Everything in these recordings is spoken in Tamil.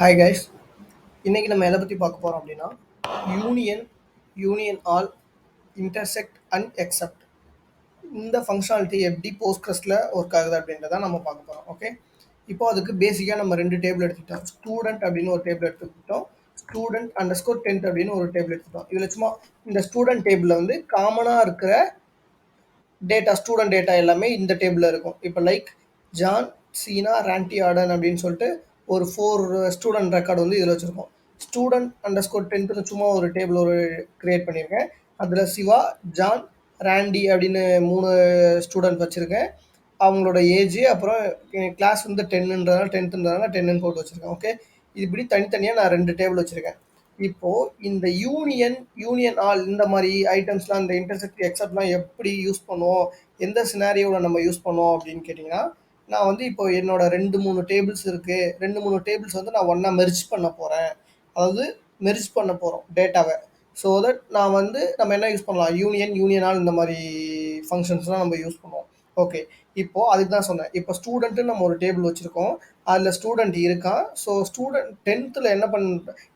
ஹாய் கைஸ், இன்னைக்கு நம்ம எதை பற்றி பார்க்க போகிறோம் அப்படின்னா union, union all, intersect and accept இந்த ஃபங்க்ஷனாலிட்டி எப்படி போஸ்ட்கிரஸ்டில் ஒர்க் ஆகுது அப்படின்றத நம்ம பார்க்க போகிறோம். ஓகே, இப்போ அதுக்கு பேசிக்காக நம்ம ரெண்டு டேபிள் எடுத்துக்கிட்டோம். ஸ்டூடெண்ட் அப்படின்னு ஒரு டேபிள் எடுத்துக்கிட்டோம், ஸ்டூடெண்ட் அண்டர் ஸ்கோர் 10th அப்படின்னு ஒரு டேபிள் எடுத்துக்கிட்டோம். இதில் சும்மா இந்த ஸ்டூடெண்ட் டேபிளில் வந்து காமனாக இருக்கிற டேட்டா, ஸ்டூடெண்ட் டேட்டா எல்லாமே இந்த டேபிளில் இருக்கும். இப்போ லைக் ஜான், சீனா, ராண்டி, ஆர்டன் அப்படின்னு சொல்லிட்டு ஒரு 4 ஸ்டூடெண்ட் ரெக்கார்டு வந்து இதில் வச்சுருக்கோம். ஸ்டூடெண்ட் அண்டர் ஸ்கோர் 10th சும்மா ஒரு டேபிள் ஒரு க்ரியேட் பண்ணியிருக்கேன். அதில் சிவா, ஜான், ராண்டி அப்படின்னு 3 ஸ்டூடெண்ட் வச்சுருக்கேன். அவங்களோட ஏஜ் அப்புறம் கிளாஸ் வந்து 10ன்றதுனால 10ன்றதுனால 10ன்னு போட்டு வச்சுருக்கேன். ஓகே, இப்படி தனித்தனியாக நான் 2 டேபிள் வச்சுருக்கேன். இப்போது இந்த யூனியன், யூனியன் ஆல் இந்த மாதிரி ஐட்டம்ஸ்லாம், இந்த இன்டர்செக்ட் எக்ஸப்ட்லாம் எப்படி யூஸ் பண்ணுவோம், எந்த சினாரியோவில் நம்ம யூஸ் பண்ணுவோம் அப்படின்னு கேட்டிங்கன்னா, நான் வந்து இப்போ என்னோட 2-3 டேபிள்ஸ் இருக்குது. 2-3 டேபிள்ஸ் வந்து நான் ஒன்றா மெர்ஜ் பண்ண போகிறேன். அதாவது மெர்ஜ் பண்ண போகிறோம் டேட்டாவை. ஸோ தட் நான் வந்து நம்ம என்ன யூஸ் பண்ணலாம், யூனியன், யூனியன் ஆல் இந்த மாதிரி ஃபங்க்ஷன்ஸ்லாம் நம்ம யூஸ் பண்ணுவோம். ஓகே, இப்போது அதுக்கு தான் சொன்னேன். இப்போ ஸ்டூடெண்ட்டுன்னு நம்ம ஒரு டேபிள் வச்சுருக்கோம், அதில் ஸ்டூடெண்ட் இருக்கான். ஸோ ஸ்டூடெண்ட் 10th என்ன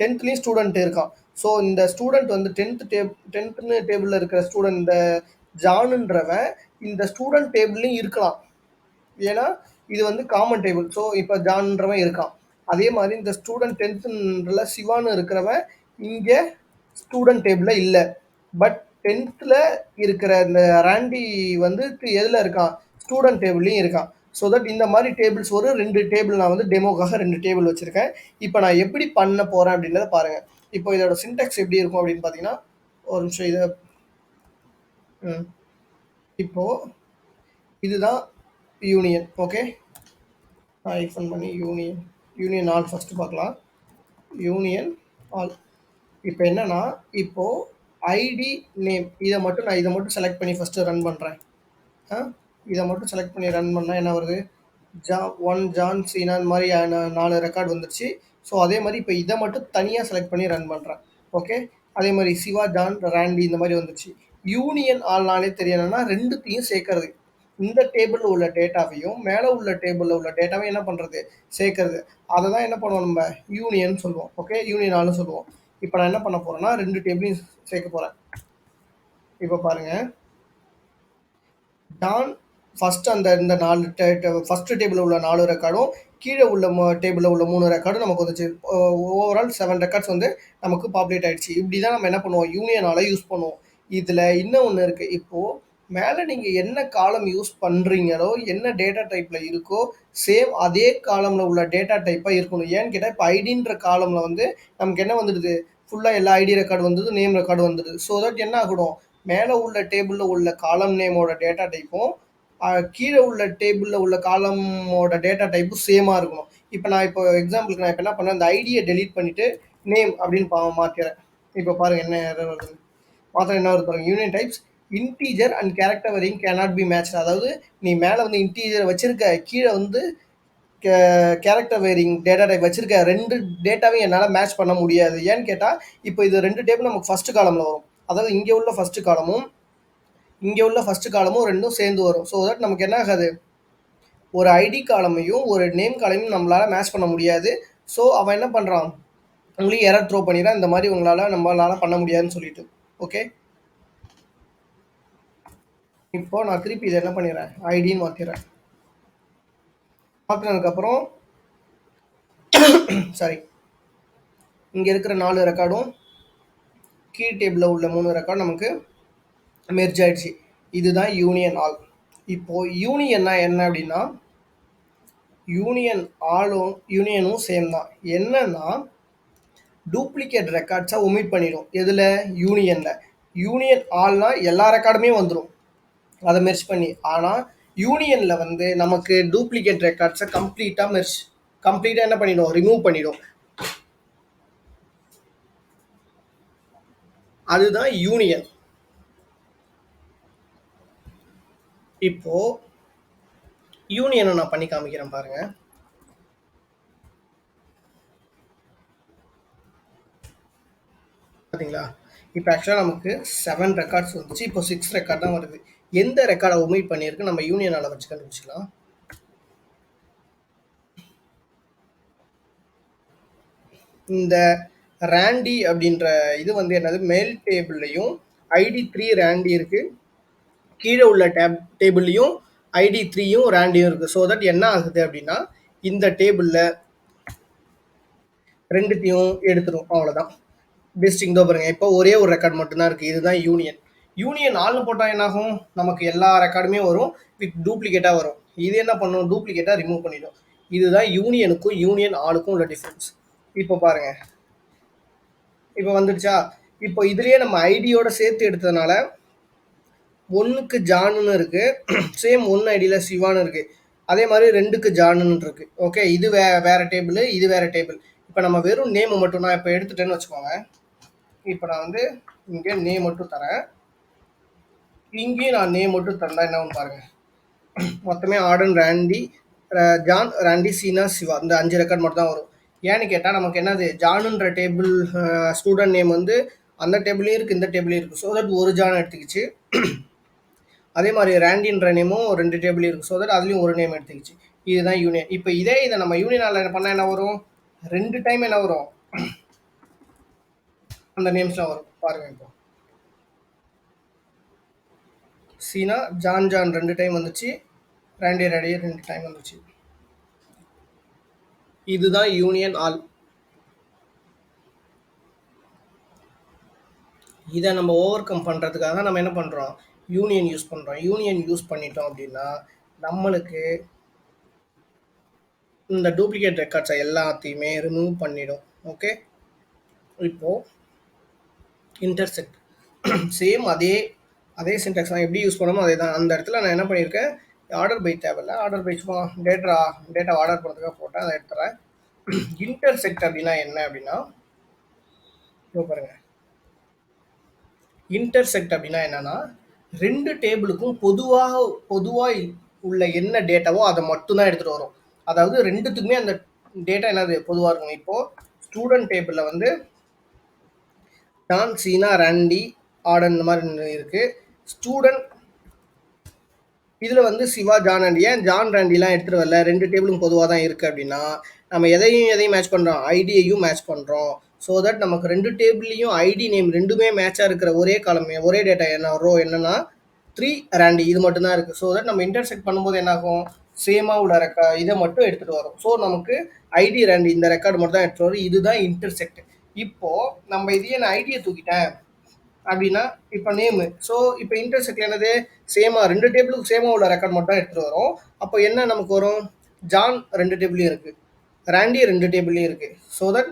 10thலேயும் ஸ்டூடெண்ட் இருக்கான். ஸோ இந்த ஸ்டூடெண்ட் வந்து 10th டேபிளில் இருக்கிற ஸ்டூடெண்ட் இந்த ஜானுன்றவன் இந்த ஸ்டூடெண்ட் டேபிள்லையும் இருக்கலாம். ஏன்னா இது வந்து காமன் டேபிள். ஸோ இப்போ ஜான்றவன் இருக்கான். அதே மாதிரி இந்த ஸ்டூடெண்ட் 10th சிவான்னு இருக்கிறவன் இங்கே ஸ்டூடெண்ட் டேபிளில் இல்லை. பட் 10th இருக்கிற இந்த ராண்டி வந்து எதில் இருக்கான், ஸ்டூடெண்ட் டேபிள்லையும் இருக்கான். ஸோ தட் இந்த மாதிரி டேபிள்ஸ் ஒரு 2 டேபிள் நான் வந்து டெமோக்காக 2 டேபிள் வச்சுருக்கேன். இப்போ நான் எப்படி பண்ண போகிறேன் அப்படின்றத பாருங்கள். இப்போ இதோட சின்டாக்ஸ் எப்படி இருக்கும் அப்படின்னு பார்த்தீங்கன்னா, ஒரு நிமிஷம் இதை இப்போது இதுதான் யூனியன். ஓகே, நான் ஐஃபன் பண்ணி யூனியன், யூனியன் ஆல் ஃபஸ்ட்டு பார்க்கலாம். யூனியன் ஆல் இப்போ என்னென்னா, இப்போது ஐடி, நேம் இதை மட்டும் செலக்ட் பண்ணி ஃபஸ்ட்டு ரன் பண்ணுறேன். இதை மட்டும் செலக்ட் பண்ணி ரன் பண்ணால் என்ன வருது, ஜான், சீனா இந்த மாதிரி 4 ரெக்கார்டு வந்துடுச்சு. ஸோ அதே மாதிரி இப்போ இதை மட்டும் தனியாக செலக்ட் பண்ணி ரன் பண்ணுறேன். ஓகே, அதே மாதிரி சிவா, ஜான், ராண்டி இந்த மாதிரி வந்துடுச்சு. யூனியன் ஆல்னாலே தெரியணும்னா ரெண்டுத்தையும் சேர்க்கறது. இந்த டேபிளில் உள்ள டேட்டாவையும் மேலே உள்ள டேபிளில் உள்ள டேட்டாவையும் என்ன பண்ணுறது, சேர்க்கறது. அதை தான் என்ன பண்ணுவோம், நம்ம யூனியன் சொல்லுவோம். ஓகே, யூனியன் ஆல்னு சொல்லுவோம். இப்போ நான் என்ன பண்ண போகிறேன்னா 2 டேபிளையும் சேர்க்க போகிறேன். இப்போ பாருங்கள், ஜான் ஃபஸ்ட்டு இந்த 4 ஃபஸ்ட்டு டேபிளில் உள்ள 4 ரெக்கார்டும் கீழே உள்ள டேபிளில் உள்ள 3 ரெக்கார்டும் நமக்கு வந்துச்சு. ஓவரால் 7 ரெக்கார்ட்ஸ் வந்து நமக்கு பாப்புலேட் ஆகிடுச்சு. இப்படி தான் நம்ம என்ன பண்ணுவோம், யூனியனால் யூஸ் பண்ணுவோம். இதில் இன்னும் ஒன்று இருக்குது. இப்போது மேலே நீங்கள் என்ன காலம் யூஸ் பண்ணுறீங்களோ, என்ன டேட்டா டைப்பில் இருக்கோ, சேம் அதே காலமில் உள்ள டேட்டா டைப்பாக இருக்கணும். ஏன்னு கேட்டால் இப்போ ஐடின்ற காலமில் வந்து நமக்கு என்ன வந்துடுது, ஃபுல்லாக எல்லா ஐடி ரெக்கார்டு வந்தது, நேம் ரெக்கார்டு வந்துடுது. ஸோ தட் என்ன ஆகணும், மேலே உள்ள டேபிளில் உள்ள காலம் நேமோட டேட்டா டைப்பும் கீழே உள்ள டேபிளில் உள்ள காலமோட டேட்டா டைப்பும் சேமாக இருக்கணும். இப்போ எக்ஸாம்பிளுக்கு நான் இப்போ என்ன பண்ணேன், இந்த ஐடியை டெலீட் பண்ணிவிட்டு நேம் அப்படின்னு மாற்றிடுறேன். இப்போ பாருங்கள் என்ன எரர் வருது, மாத்திரம் என்ன வருது பாருங்கள், union types integer and character wearing cannot be match. அதாவது நீ மேலே வந்து இன்டீஜர் வச்சுருக்க, கீழே வந்து கேரக்டர் வேரிங் டேட்டா டைப் வச்சுருக்க, 2 டேட்டாவையும் என்னால் மேட்ச் பண்ண முடியாது. ஏன்னு கேட்டால் இப்போ இது 2 டேபிள் நமக்கு ஃபஸ்ட்டு காலமில் வரும். அதாவது இங்கே உள்ள ஃபஸ்ட்டு காலமும் இங்கே உள்ள ஃபஸ்ட்டு காலமும் ரெண்டும் சேர்ந்து வரும். ஸோ தட் நமக்கு என்ன ஆகாது, ஒரு ஐடி காலமையும் ஒரு நேம் காலமையும் நம்மளால் மேட்ச் பண்ண முடியாது. ஸோ அவன் என்ன பண்ணுறான், உங்களையும் எரர் த்ரோ பண்ணிடுறான், இந்த மாதிரி நம்மளால் பண்ண முடியாதுன்னு சொல்லிட்டு. ஓகே, இப்போது நான் திருப்பி இதை என்ன பண்ணிடுறேன், ஐடின்னு மாற்றிடுறேன். மாற்றினதுக்கப்புறம் சாரி, இங்கே இருக்கிற 4 ரெக்கார்டும் கீழ் டேபிளில் உள்ள 3 ரெக்கார்டு நமக்கு மெர்ஜ் ஆயிடுச்சு. இதுதான் யூனியன் ஆல். இப்போது யூனியன்னா என்ன அப்படின்னா, யூனியனும் சேம் தான். என்னன்னா டூப்ளிகேட் ரெக்கார்ட்ஸை ஒமிட் பண்ணிடும். எதில், யூனியனில். யூனியன் ஆல்னா எல்லா ரெக்கார்டுமே வந்துடும் அதை மெர்ஜ் பண்ணி. ஆனால் யூனியனில் வந்து நமக்கு டூப்ளிகேட் ரெக்கார்ட்ஸை கம்ப்ளீட்டாக என்ன பண்ணிடும், ரிமூவ் பண்ணிடும். அதுதான் யூனியன். இப்போது யூனியனை நான் பண்ணி காமிக்கிறேன் பாருங்கள். பார்த்தீங்களா, இப்போ ஆக்சுவலாக நமக்கு 7 ரெக்கார்ட்ஸ் வந்துச்சு. இப்போ 6 ரெக்கார்ட் தான் வருது. எந்த ரெக்கார்டை ஒமிட் பண்ணியிருக்கு நம்ம யூனியனால் வச்சு கண்டுபிடிச்சிக்கலாம். இந்த ரேண்டி அப்படின்ற இது வந்து என்னது, மேல் டேபிள்லையும் ID3 ரேண்டி இருக்கு, கீழே உள்ள டேபிள்லையும் ID3யும் ரேண்டியும் இருக்கு. ஸோ தட் என்ன ஆகுது அப்படின்னா இந்த டேபிளில் ரெண்டுத்தையும் எடுத்துரும், அவ்வளோதான். டிஸ்டிங் தோ பாருங்க, இப்போ ஒரே ஒரு ரெக்கார்ட் மட்டும்தான் இருக்குது, இதுதான் யூனியன். யூனியன் ஆல்னு போட்டால் என்னாகும், நமக்கு எல்லா ரெக்கார்டுமே வரும், வித் டூப்ளிகேட்டாக வரும். இது என்ன பண்ணும், டூப்ளிகேட்டாக ரிமூவ் பண்ணிடும். இதுதான் யூனியனுக்கும் யூனியன் ஆளுக்கும் உள்ள டிஃப்ரென்ஸ். இப்போ பாருங்க, இப்போ வந்துடுச்சா. இப்போ இதுலேயே நம்ம ஐடியோட சேர்த்து எடுத்ததுனால ஒன்றுக்கு ஜானுன்னு இருக்குது, சேம் ஒன் ஐடியில் சிவான்னு இருக்குது. அதே மாதிரி ரெண்டுக்கு ஜானுன்னு இருக்குது. ஓகே, இது வேறு டேபிள், இது வேறு டேபிள். இப்போ நம்ம வெறும் நேம் மட்டும் நான் இப்போ எடுத்துட்டேன்னு வச்சுக்கோங்க. இப்போ நான் வந்து இங்கே நேம் மட்டும் தரேன், இங்கேயும் நான் நேம் மட்டும் தந்தா என்ன பாருங்கள், மொத்தமே ஆர்டன் ரேண்டி ஜான் ராண்டி சீனா சிவா இந்த 5 ரெக்கார்ட் மட்டும் தான் வரும். ஏன்னு கேட்டால் நமக்கு என்னது, ஜானுன்ற டேபிள் ஸ்டூடெண்ட் நேம் வந்து அந்த டேபிளையும் இருக்குது, இந்த டேபிளையும் இருக்குது. ஸோ தட் ஒரு ஜான் எடுத்துக்கிச்சு. அதே மாதிரி ரேண்டின்ற நேமும் 2 டேபிள் இருக்குது. ஸோ தட் அதுலேயும் ஒரு நேம் எடுத்துக்கிச்சு. இதுதான் யூனியன். இப்போ இதை நம்ம யூனியனால் என்ன பண்ணால் என்ன வரும், 2 டைம் என்ன வரும், அந்த நேம்ஸ்லாம் வரும். பாருங்கள், இப்போ சீனா ஜான் 2 டைம் வந்துச்சு, ரேண்டி 2 டைம் வந்துச்சு. இதுதான் யூனியன் ஆல். இதை நம்ம ஓவர் கம் பண்ணுறதுக்காக நம்ம என்ன பண்ணுறோம், யூனியன் யூஸ் பண்ணுறோம். யூனியன் யூஸ் பண்ணிட்டோம் அப்படின்னா நம்மளுக்கு இந்த டூப்ளிகேட் ரெக்கார்ட்ஸை எல்லாத்தையுமே ரிமூவ் பண்ணிடும். ஓகே, இப்போது இன்டர்செக்ட் சேம் அதே சின்டாக்ஸ் நான் எப்படி யூஸ் பண்ணணுமோ அதே தான். அந்த இடத்துல நான் என்ன பண்ணியிருக்கேன், ஆர்டர் பை தேவையில்லை, ஆர்டர் பை சும்மா டேட்டா ஆர்டர் பண்ணுறதுக்காக போட்டேன், அதை எடுத்துறேன். இன்டர்செக்ட் அப்படின்னா என்ன அப்படின்னா, இப்போ பாருங்கள், இன்டர்செக்ட் அப்படின்னா என்னன்னா, 2 டேபிளுக்கும் பொதுவாக உள்ள என்ன டேட்டாவோ அதை மட்டும்தான் எடுத்துகிட்டு வரும். அதாவது ரெண்டுத்துக்குமே அந்த டேட்டா என்னது பொதுவாக இருக்கும். இப்போது ஸ்டூடெண்ட் டேபிளில் வந்து ஜான் சீனா ரேண்டி ஆர்டன் இந்த மாதிரி இருக்குது. ஸ்டூடெண்ட் இதில் வந்து சிவா ஜான் ரேண்டி, ஏன் ஜான் ரேண்டிலாம் எடுத்துகிட்டு வரல, 2 டேபிளும் பொதுவாக தான் இருக்குது அப்படின்னா நம்ம எதையும் மேட்ச் பண்ணுறோம், ஐடியையும் மேட்ச் பண்ணுறோம். ஸோ தட் நமக்கு 2 டேபிள்லையும் ஐடி நேம் ரெண்டுமே மேட்சாக இருக்கிற ஒரே காலமே ஒரே டேட்டா என்ன ரோ என்னன்னா 3 ரேண்டி, இது மட்டும்தான் இருக்குது. ஸோ தட் நம்ம இன்டர்செக்ட் பண்ணும்போது என்னாகும், சேமாக உள்ள இதை மட்டும் எடுத்துகிட்டு வரும். ஸோ நமக்கு ஐடி ரேண்டி இந்த ரெக்கார்டு மட்டும் தான் எடுத்துகிட்டு வரும். இதுதான் இன்டர்செக்ட். இப்போது நம்ம இதையே நான் ஐடியை தூக்கிட்டேன் அப்படின்னா இப்போ நேமு, ஸோ இப்போ இன்டர்செக்ட் என்னது, சேமாக 2 டேபிளுக்கு சேமாக உள்ள ரெக்கார்ட் மட்டும் தான் எடுத்துகிட்டு வரும். அப்போ என்ன நமக்கு வரும், ஜான் 2 டேபிள்லையும் இருக்குது, ரேண்டி 2 டேபிள்லையும் இருக்குது. ஸோ தட்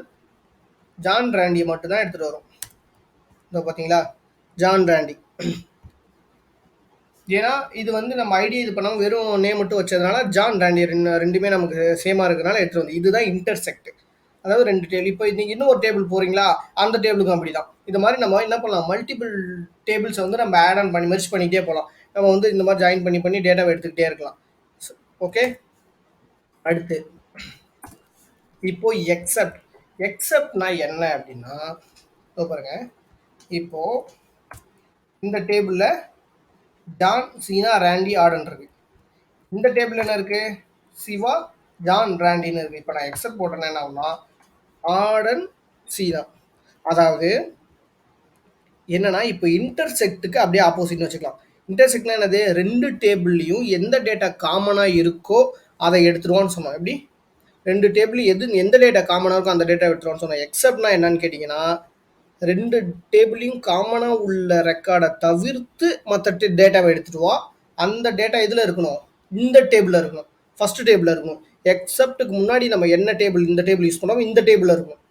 ஜான் ரேண்டியை மட்டும்தான் எடுத்துகிட்டு வரும். இதோ பார்த்தீங்களா, ஜான் ரேண்டி. ஏன்னா இது வந்து நம்ம ஐடி இது பண்ணாமல் வெறும் நேம் மட்டும் வச்சதுனால ஜான் ரேண்டி ரெண்டுமே நமக்கு சேமாக இருக்கிறனால எடுத்துகிட்டு வந்து. இதுதான் இன்டர்செக்ட். அதாவது 2 டேபிள். இப்போ நீங்கள் இன்னும் ஒரு டேபிள் போகிறீங்களா, அந்த டேபிளுக்கும் அப்படி தான். இது மாதிரி நம்ம என்ன பண்ணலாம், மல்டிபிள் டேபிள்ஸை வந்து நம்ம ஆட் ஆன் பண்ணி மெர்ஜ் பண்ணிகிட்டே போகலாம். நம்ம வந்து இந்த மாதிரி ஜாயின் பண்ணி டேட்டாவை எடுத்துக்கிட்டே இருக்கலாம். ஓகே, அடுத்து இப்போ எக்ஸப்ட்னா என்ன அப்படின்னா, பாருங்க, இப்போ இந்த டேபிளில் ஜான் சீனா ரேண்டி ஆர்டன் இருக்கு, இந்த டேபிள் என்ன இருக்கு, சிவா ஜான் ரேண்டின்னு இருக்கு. இப்போ நான் எக்ஸப்ட் போட்டேன்னா என்ன ஆகும்னா ஆர்டன் சீனா. அதாவது என்னன்னா இப்போ இன்டர்செக்ட்டுக்கு அப்படியே ஆப்போசிட்னு வச்சுக்கலாம். இன்டர்செக்ட்னா என்னது, 2 டேபிள்லையும் எந்த டேட்டா காமனாக இருக்கோ அதை எடுத்துருவான்னு சொன்னோம். எப்படி 2 டேபிள் எந்த டேட்டா காமனாக இருக்கோ அந்த டேட்டா எடுத்துருவான்னு சொன்னோம். எக்ஸப்ட்னா என்னன்னு கேட்டிங்கன்னா 2 டேபிளையும் காமனாக உள்ள ரெக்கார்டை தவிர்த்து மற்ற டேட்டாவை எடுத்துடுவா. அந்த டேட்டா இதில் இருக்கணும், இந்த டேபிளில் இருக்கணும், ஃபஸ்ட்டு டேபிளில் இருக்கணும். எக்ஸப்ட்டுக்கு முன்னாடி நம்ம என்ன டேபிள், இந்த டேபிள் யூஸ் பண்ணோம், இந்த டேபிளில் இருக்கணும்.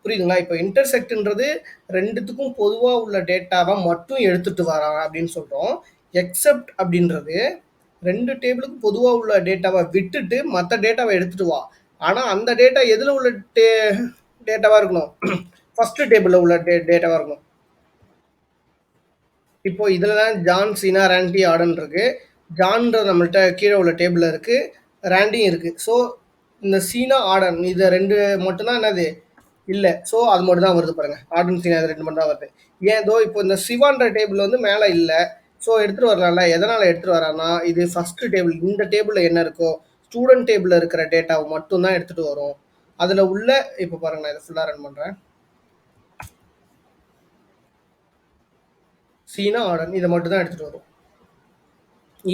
புரியுதுங்களா. இப்போ இன்டர்செக்ட்ன்றது ரெண்டுத்துக்கும் பொதுவாக உள்ள டேட்டாவை மட்டும் எடுத்துகிட்டு வரான் அப்படின்னு சொல்கிறோம். எக்ஸப்ட் அப்படின்றது 2 டேபிளுக்கும் பொதுவாக உள்ள டேட்டாவை விட்டுட்டு மற்ற டேட்டாவை எடுத்துகிட்டு வா. ஆனால் அந்த டேட்டா எதில் உள்ள டேட்டாவாக இருக்கணும், ஃபஸ்ட்டு டேபிளில் உள்ள டேட்டாவாக இருக்கணும். இப்போ இதில் தான் ஜான் சீனா ரேண்டி ஆர்டன் இருக்குது. ஜான்ற நம்மள்கிட்ட கீழே உள்ள டேபிளில் இருக்குது, ரேண்டியும் இருக்குது. ஸோ இந்த சீனா ஆர்டன் இதை 2 மட்டும்தான் என்னது இல்லை. ஸோ அது மட்டும் தான் வருது பாருங்கள், ஆர்டன் சீனா இது 2 மட்டும் தான் வருது. ஏதோ இப்போ இந்த சிவான்ற டேபிள் வந்து மேலே இல்லை, ஸோ எடுத்துகிட்டு வரலாம்ல. எதனால் எடுத்துகிட்டு வரான்னா இது ஃபஸ்ட்டு டேபிள், இந்த டேபிளில் என்ன இருக்கோ ஸ்டூடெண்ட் டேபிளில் இருக்கிற டேட்டாவை மட்டும்தான் எடுத்துகிட்டு வரும். அதில் உள்ள இப்போ பாருங்க, நான் இதை ஃபுல்லாக ரன் பண்ணுறேன். சீனா ஆர்டர் இதை மட்டும் தான் எடுத்துகிட்டு வரும்.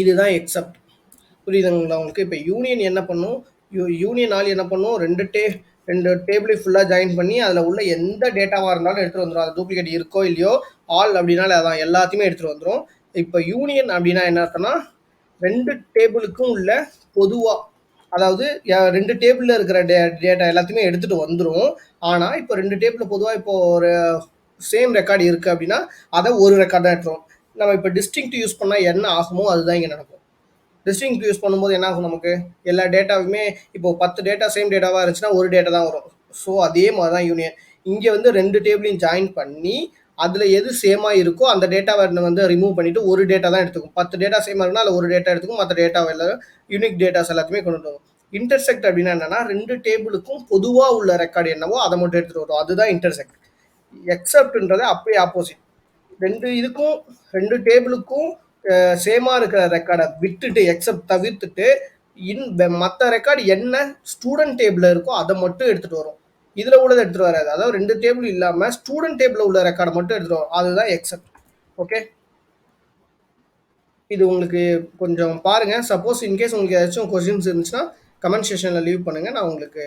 இதுதான் எக்ஸப்ட். புரியுதுங்களா உங்களுக்கு? இப்போ யூனியன் என்ன பண்ணும், யூனியன் ஆல் என்ன பண்ணும், ரெண்டு டேபிளையும் ஃபுல்லாக ஜாயின் பண்ணி அதில் உள்ள எந்த டேட்டாவாக இருந்தாலும் எடுத்துகிட்டு வந்துடும். அது டூப்ளிகேட் இருக்கோ இல்லையோ, ஆல் அப்படின்னால அதான் எல்லாத்தையுமே எடுத்துகிட்டு வந்துடும். இப்போ யூனியன் அப்படின்னா என்ன அர்த்தம்னா, ரெண்டு டேபிளுக்கும் உள்ள பொதுவாக, அதாவது ரெண்டு டேபிளில் இருக்கிற டேட்டா எல்லாத்தையுமே எடுத்துகிட்டு வந்துடும். ஆனால் இப்போ ரெண்டு டேபிளில் பொதுவாக இப்போ ஒரு சேம் ரெக்கார்டு இருக்குது அப்படின்னா அதை ஒரு ரெக்கார்ட் தான் எடுத்துரும். நம்ம இப்போ டிஸ்டிங்க்ட் யூஸ் பண்ணால் என்ன ஆகுமோ அதுதான் இங்கே நடக்கும். டிஸ்டிங்க்ட் யூஸ் பண்ணும்போது என்ன ஆகும், நமக்கு எல்லா டேட்டாவுமே இப்போ 10 டேட்டா சேம் டேட்டாவாக இருந்துச்சுன்னா ஒரு டேட்டா தான் வரும். ஸோ அதே மாதிரி தான் யூனியன். இங்கே வந்து ரெண்டு டேபிளையும் ஜாயின் பண்ணி அதில் எது சேமாக இருக்கோ அந்த டேட்டாவை வந்து ரிமூவ் பண்ணிவிட்டு ஒரு டேட்டா தான் எடுத்துக்கும். 10 டேட்டா சேமாக இருக்குன்னா அதில் ஒரு டேட்டா எடுத்துக்கும், மற்ற டேட்டாவை எல்லாம் யூனிக் டேட்டாஸ் எல்லாத்தையுமே கொண்டு வரும். இன்டர்செக்ட் அப்படின்னா என்னன்னா, ரெண்டு டேபிளுக்கும் பொதுவாக உள்ள ரெக்கார்டு என்னவோ அதை மட்டும் எடுத்துகிட்டு வரும். அதுதான் இன்டர்செக்ட். எக்ஸப்ட்ன்றது அப்படியே ஆப்போசிட். இதுக்கும் ரெண்டு டேபிளுக்கும் சேமாக இருக்கிற ரெக்கார்டை விட்டுட்டு, எக்ஸப்ட் தவிர்த்துட்டு மற்ற ரெக்கார்டு என்ன ஸ்டூடெண்ட் டேபிளில் இருக்கோ அதை மட்டும் எடுத்துகிட்டு வரும். இதில் உள்ளதை எடுத்துகிட்டு வராது. அதாவது ரெண்டு டேபிள் இல்லாமல் ஸ்டூடெண்ட் டேபிளில் உள்ள ரெக்கார்டை மட்டும் எடுத்துகிட்டு வரும். அதுதான் எக்ஸப்ட். ஓகே, இது உங்களுக்கு கொஞ்சம் பாருங்கள். சப்போஸ் இன்கேஸ் உங்களுக்கு ஏதாச்சும் கொஸ்டின்ஸ் இருந்துச்சுன்னா கமெண்ட் செக்ஷனில் லீவ் பண்ணுங்கள். நான் உங்களுக்கு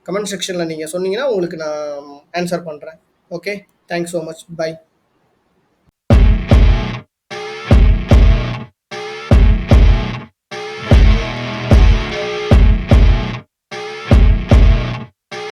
கமெண்ட் செக்ஷனில் நீங்கள் சொன்னீங்கன்னா உங்களுக்கு நான் ஆன்சர் பண்ணுறேன். Okay, thanks so much. By.